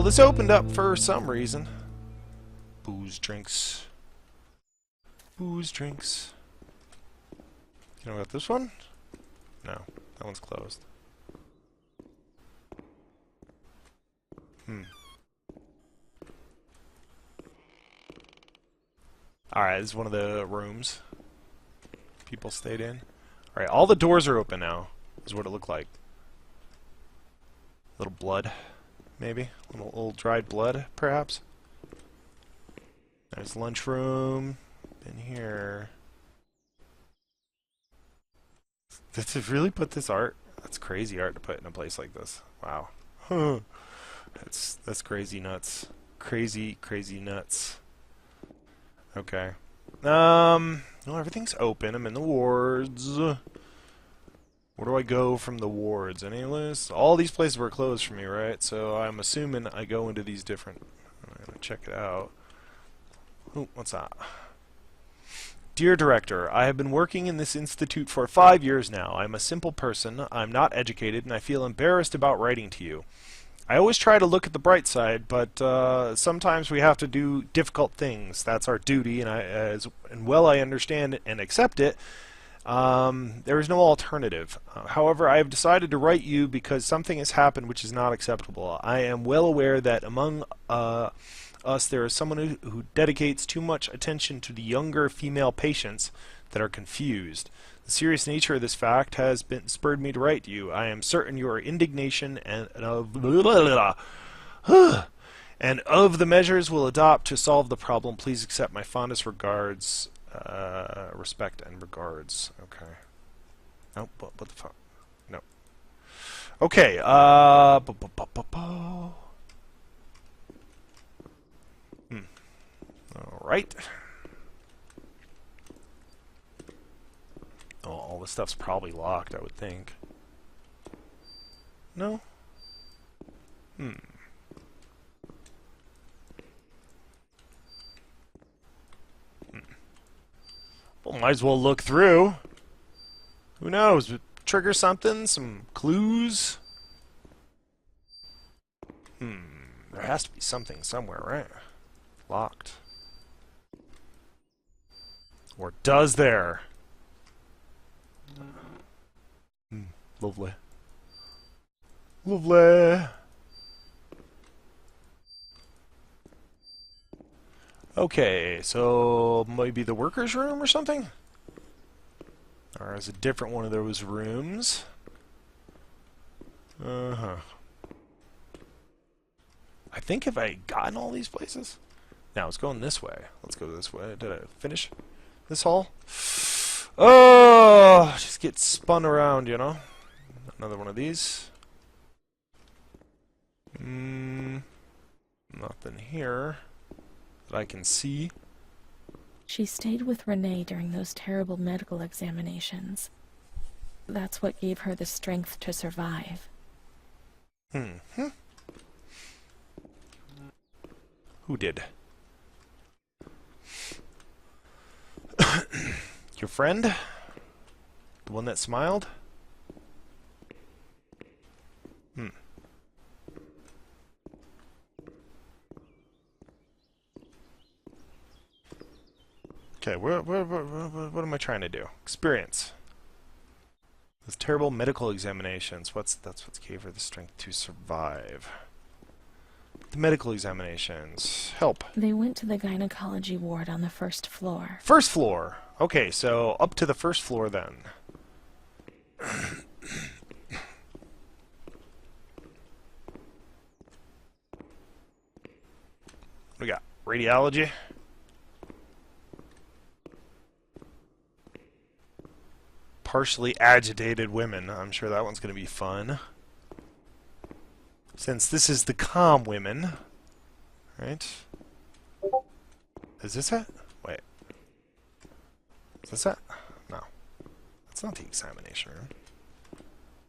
this opened up for some reason. Booze, drinks. Booze, drinks. You know about this one? No, that one's closed. Alright, this is one of the rooms people stayed in. Alright, all the doors are open now, is what it looked like. Little blood, maybe? Little dried blood, perhaps? There's lunchroom. In here. Did they really put this art? That's crazy art to put in a place like this. Wow. That's crazy nuts. Crazy nuts. Okay. Well, everything's open. I'm in the wards. Where do I go from the wards? Any list? All these places were closed for me, right? So I'm assuming I go into these different... I'm gonna check it out. Ooh, what's that? Dear Director, I have been working in this institute for 5 years now. I'm a simple person, I'm not educated, and I feel embarrassed about writing to you. I always try to look at the bright side, but sometimes we have to do difficult things. That's our duty, and well I understand and accept it, there is no alternative. However, I have decided to write you because something has happened which is not acceptable. I am well aware that among us there is someone who dedicates too much attention to the younger female patients that are confused. The serious nature of this fact has spurred me to write to you. I am certain your indignation and of the measures will adopt to solve the problem. Please accept my fondest regards, respect and regards. Okay. Nope. What the fuck? No. Okay. All right. Oh, all this stuff's probably locked, I would think. No? Well, might as well look through. Who knows? Trigger something? Some clues? There has to be something somewhere, right? Locked. Or does there? Lovely. Lovely. Okay, so maybe the workers' room or something? Or is a different one of those rooms? I think if I gotten all these places? Now it's going this way. Let's go this way. Did I finish this hall? Oh, just get spun around, you know? Another one of these. Nothing here that I can see. She stayed with Renee during those terrible medical examinations. That's what gave her the strength to survive. Who did? Your friend? The one that smiled? Okay, what am I trying to do? Experience. Those terrible medical examinations. That's what gave her the strength to survive. The medical examinations. Help. They went to the gynecology ward on the first floor. First floor. Okay, so up to the first floor then. We got radiology. Partially agitated women. I'm sure that one's going to be fun. Since this is the calm women. Right? Is this it? Wait. Is this it? No. That's not the examination room.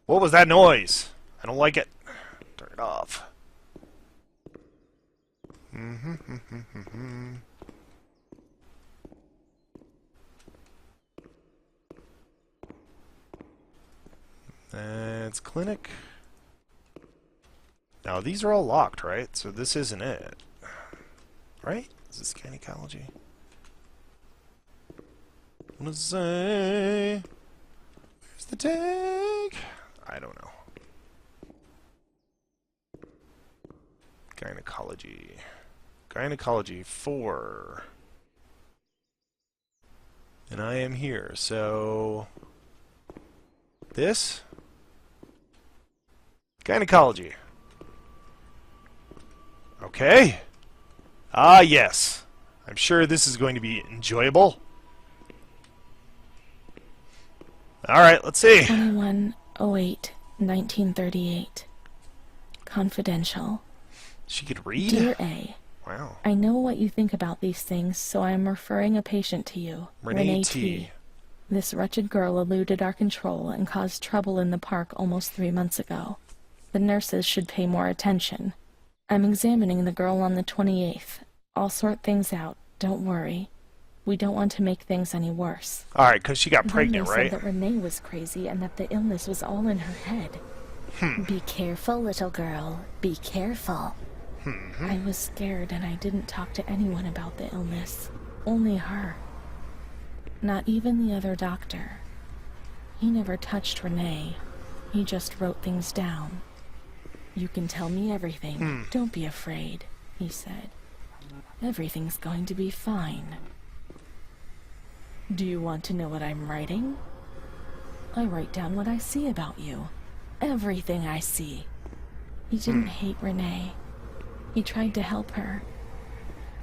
What was that noise? I don't like it. Turn it off. It's clinic. Now, these are all locked, right? So this isn't it. Right? Is this gynecology? I want to say... Where's the tag? I don't know. Gynecology. Gynecology 4. And I am here, so... This? Gynecology. Okay. Ah, yes. I'm sure this is going to be enjoyable. Alright, let's see. 21/08/1938. Confidential. She could read? Dear A. Wow. I know what you think about these things, so I am referring a patient to you. Renee T. This wretched girl eluded our control and caused trouble in the park almost 3 months ago. The nurses should pay more attention. I'm examining the girl on the 28th. I'll sort things out. Don't worry. We don't want to make things any worse. Alright, because she got Then pregnant, they right? said that Renee was crazy and that the illness was all in her head. Be careful, little girl. Be careful. I was scared and I didn't talk to anyone about the illness. Only her. Not even the other doctor. He never touched Renee. He just wrote things down. You can tell me everything. Don't be afraid, he said. Everything's going to be fine. Do you want to know what I'm writing? I write down what I see about you. Everything I see. He didn't hate Renee. He tried to help her.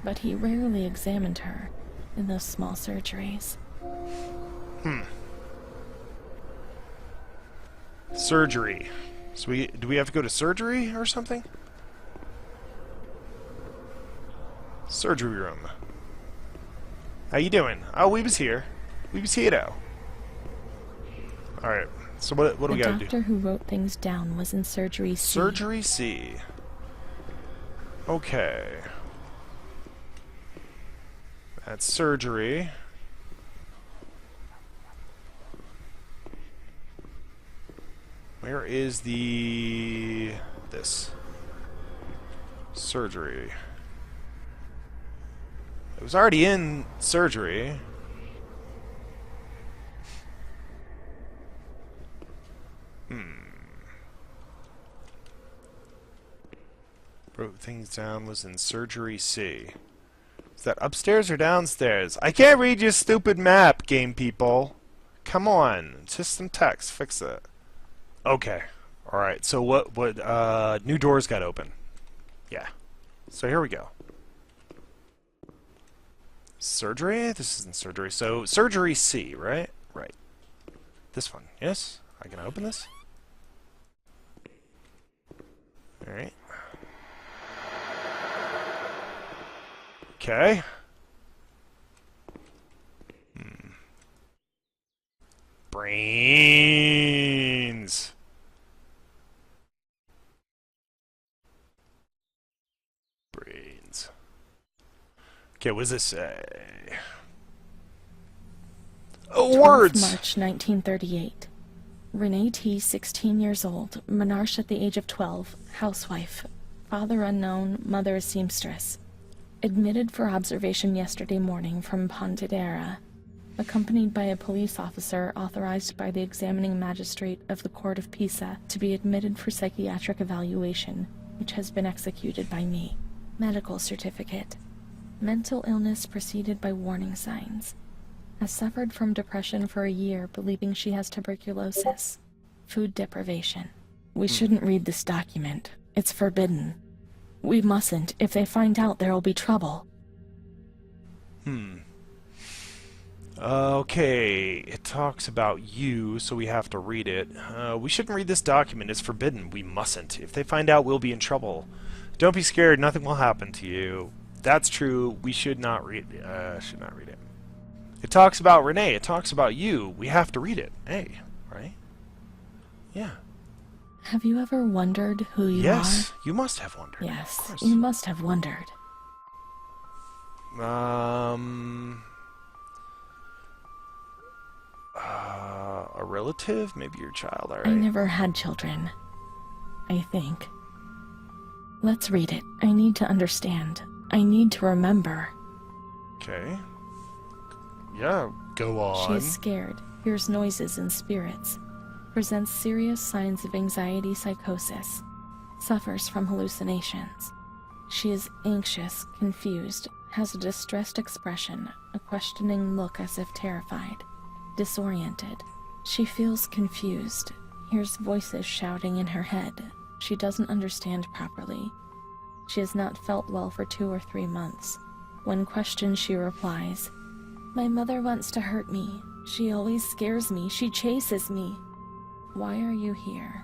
But he rarely examined her in those small surgeries. Surgery. So do we have to go to surgery or something? Surgery room. How you doing? Oh, we was here. We was here though. Alright. So what do we gotta do? The doctor who wrote things down was in surgery C. Surgery C. Okay. That's surgery. Where is this? Surgery. It was already in surgery. Wrote things down, was in surgery C. Is that upstairs or downstairs? I can't read your stupid map, game people. Come on. It's just some text. Fix it. Okay. Alright, so what new doors got open? Yeah. So here we go. Surgery? This isn't surgery. So, surgery C, right? Right. This one. Yes? I can open this? Alright. Okay. Brains. Brains. Okay, what does this say? Oh, 12th words! March 1938. Renee T., 16 years old, menarche at the age of 12, housewife, father unknown, mother a seamstress. Admitted for observation yesterday morning from Pontedera, accompanied by a police officer authorized by the examining magistrate of the Court of Pisa to be admitted for psychiatric evaluation, which has been executed by me. Medical certificate. Mental illness preceded by warning signs. Has suffered from depression for a year, believing she has tuberculosis. Food deprivation. We shouldn't read this document. It's forbidden. We mustn't. If they find out, there'll be trouble. Okay, it talks about you, so we have to read it. We shouldn't read this document. It's forbidden. We mustn't. If they find out, we'll be in trouble. Don't be scared. Nothing will happen to you. That's true. We should not read it. It talks about Renee. It talks about you. We have to read it. Hey, right? Yeah. Have you ever wondered who you are? Yes, you must have wondered. Yes, Of course. you must have wondered. A relative? Maybe your child, alright. I never had children. I think. Let's read it. I need to understand. I need to remember. Okay. Yeah, go on. She is scared, hears noises and spirits, presents serious signs of anxiety psychosis, suffers from hallucinations. She is anxious, confused, has a distressed expression, a questioning look as if terrified, disoriented. She feels confused, hears voices shouting in her head. She doesn't understand properly. She has not felt well for 2 or 3 months. When questioned, she replies, "My mother wants to hurt me. She always scares me. She chases me. Why are you here?"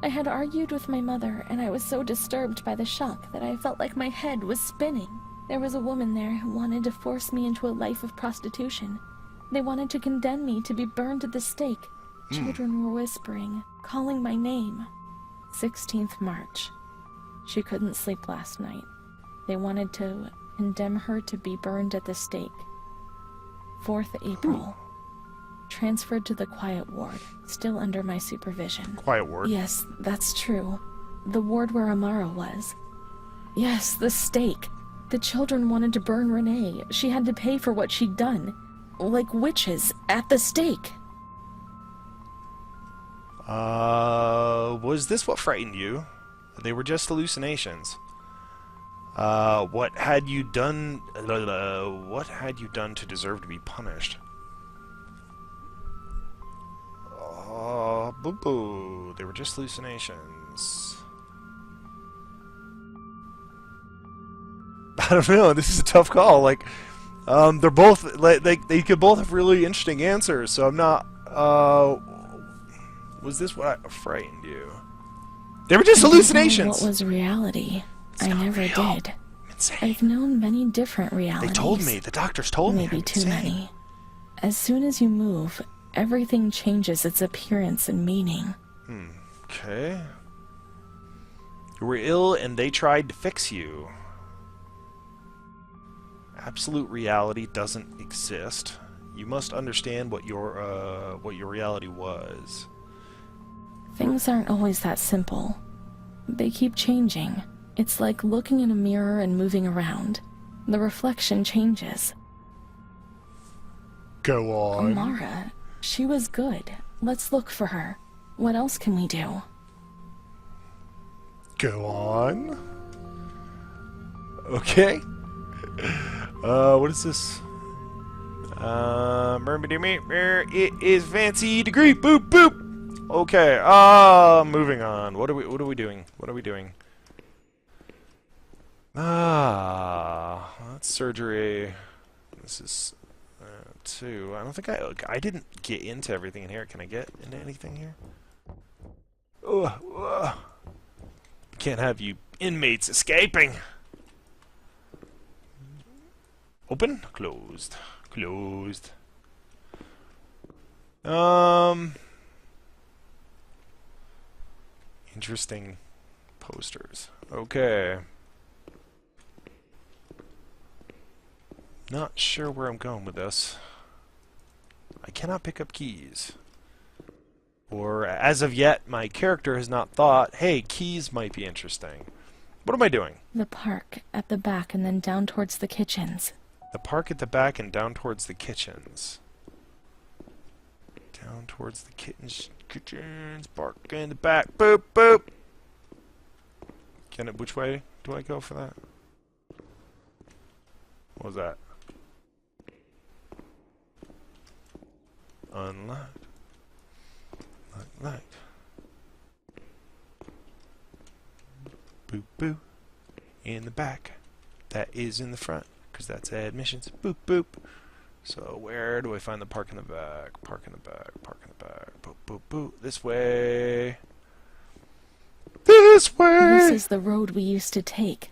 I had argued with my mother, and I was so disturbed by the shock that I felt like my head was spinning. There was a woman there who wanted to force me into a life of prostitution. They wanted to condemn me to be burned at the stake. Children were whispering, calling my name. 16th March. She couldn't sleep last night. They wanted to condemn her to be burned at the stake. 4th April. Transferred to the quiet ward, still under my supervision. Quiet ward? Yes, that's true. The ward where Amara was. Yes, the stake. The children wanted to burn Renee. She had to pay for what she'd done. Like witches at the stake. Was this what frightened you? They were just hallucinations. What had you done? What had you done to deserve to be punished? Oh, boo boo. They were just hallucinations. I don't know. This is a tough call. Like, they're both they could both have really interesting answers. So I'm not. Was this what frightened you? They were just hallucinations. What was reality? I never real. did. Insane. I've known many different realities. They told me. The doctors told me. Maybe I'm too insane. many. As soon as you move, everything changes its appearance and meaning. Okay. You were ill and they tried to fix you. Absolute reality doesn't exist. You must understand what your reality was. Things aren't always that simple. They keep changing. It's like looking in a mirror and moving around. The reflection changes. Go on. Amara, she was good. Let's look for her. What else can we do? Go on. Okay. What is this? It is fancy degree. Boop boop. Okay. Moving on. What are we doing? What are we doing? That's surgery. This is 2. I don't think I didn't get into everything in here. Can I get into anything here? Can't have you inmates escaping. Open? Closed. Closed. Interesting posters. Okay. Not sure where I'm going with this. I cannot pick up keys. Or, as of yet, my character has not thought, hey, keys might be interesting. What am I doing? The park at the back and then down towards the kitchens. The park at the back and down towards the kitchens. Down towards the kitchens, park in the back. Boop, boop. Which way do I go for that? What was that? Unlocked. Unlocked. Boop, boop. In the back. That is in the front, because that's admissions. Boop, boop. So where do I find the park in the back? Park in the back, park in the back. Boop, boop, boop. This way. This way! This is the road we used to take.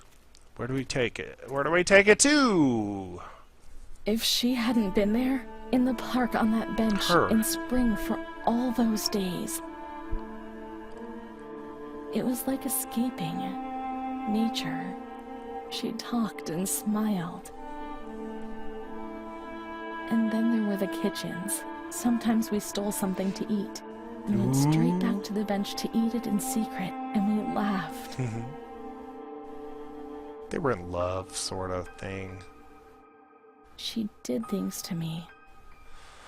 Where do we take it? Where do we take it to? If she hadn't been there, in the park on that bench in spring for all those days, it was like escaping nature. She talked and smiled. And then there were the kitchens. Sometimes we stole something to eat, and went straight back to the bench to eat it in secret, and we laughed. they were in love, sort of thing. She did things to me.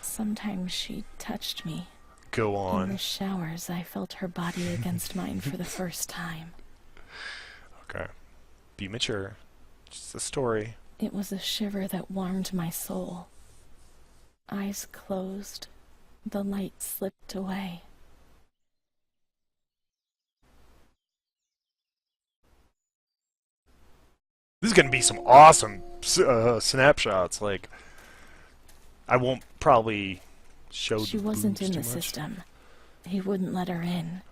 Sometimes she touched me. Go In the on. showers, I felt her body against mine for the first time. Okay. Be mature. Just a story. It was a shiver that warmed my soul. Eyes closed, the light slipped away. This is gonna be some awesome snapshots. Like, I won't probably show She the wasn't boobs in too the much. system. He wouldn't let her in.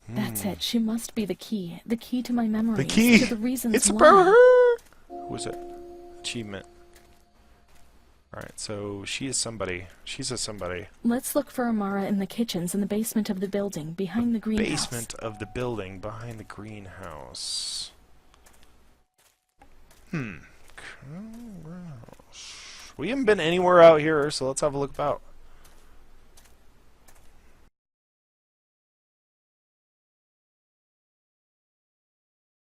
That's it. She must be the key to my memories, The key. to the reasons It's why. about her. Who is it? Achievement. Alright, so she is somebody. She's a somebody. Let's look for Amara in the kitchens in the basement of the building, behind the greenhouse. Basement of the building behind the greenhouse. Greenhouse. We haven't been anywhere out here, so let's have a look about.